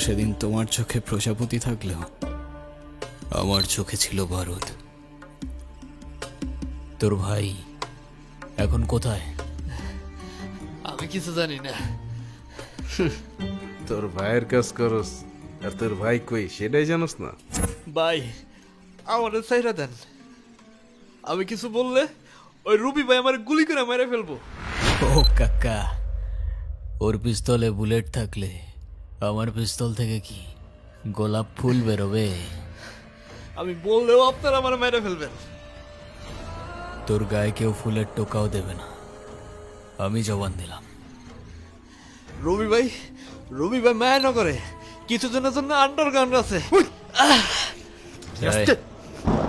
সেদিন তোমার চোখে প্রজাপতি থাকলেও আমার চোখে ছিল বারুদ। তোর ভাই এখন কোথায়? আমি কিছু জানি না। তোর ভাইয়ের কাজ করস আর তোর ভাই কই সেটাই জানোস না? ভাই আমাদের চাইরা দেন, আমি কিছু বললে ওই রুবি ভাই আমার গুলি করে মেরে ফেলবো। ও কাকা, ওর পিস্তলে বুলেট থাকলে আমার পিস্তল থেকে কি গোলাপ ফুল বেরোবে? আমি বললেও আপনারা আমার মেরে ফেলবেন। তোর গায়ে কেউ ফুলের টোকাও দেবে না, আমি জবান দিলাম। রবি ভাই মায়া না করে কিছু জনের জন্য আন্ডারগ্রাউন্ড আছে। এই,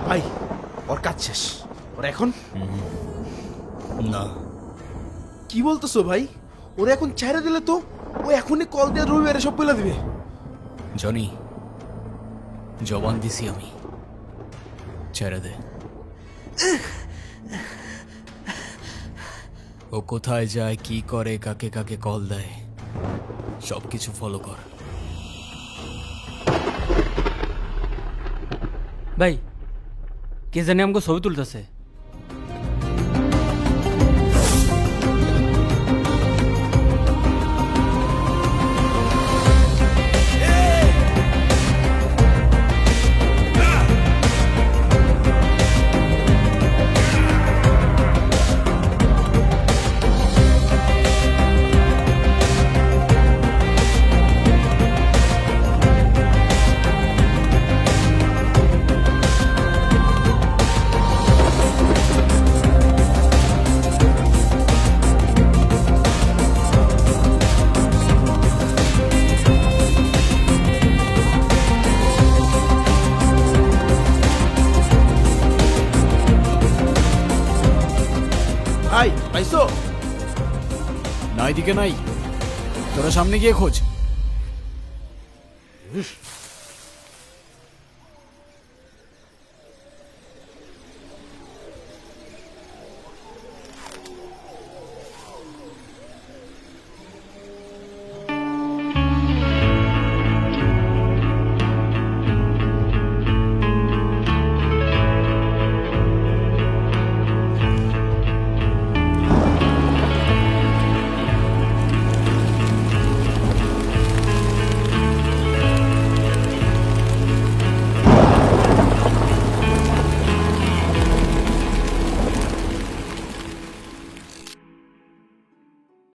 ভাই ওর কাজ শেষ, ওর এখন না, কি বলতেছো ভাই? ওরা এখন ছেড়ে দিলে তো ও এখনই কল দিয়ে রবিবারে সব বলে দিবে। জনি, জবান দিছি আমি, ছেড়ে দে। ও কোথায় যায়, কি করে, কাকে কাকে কল দেয়, সবকিছু ফলো কর। ভাই কে জানি আমাকে ছবি তুলতেছে। ভাই পাইছো? না, এদিকে নাই, তোরা সামনে গিয়ে খোঁজ।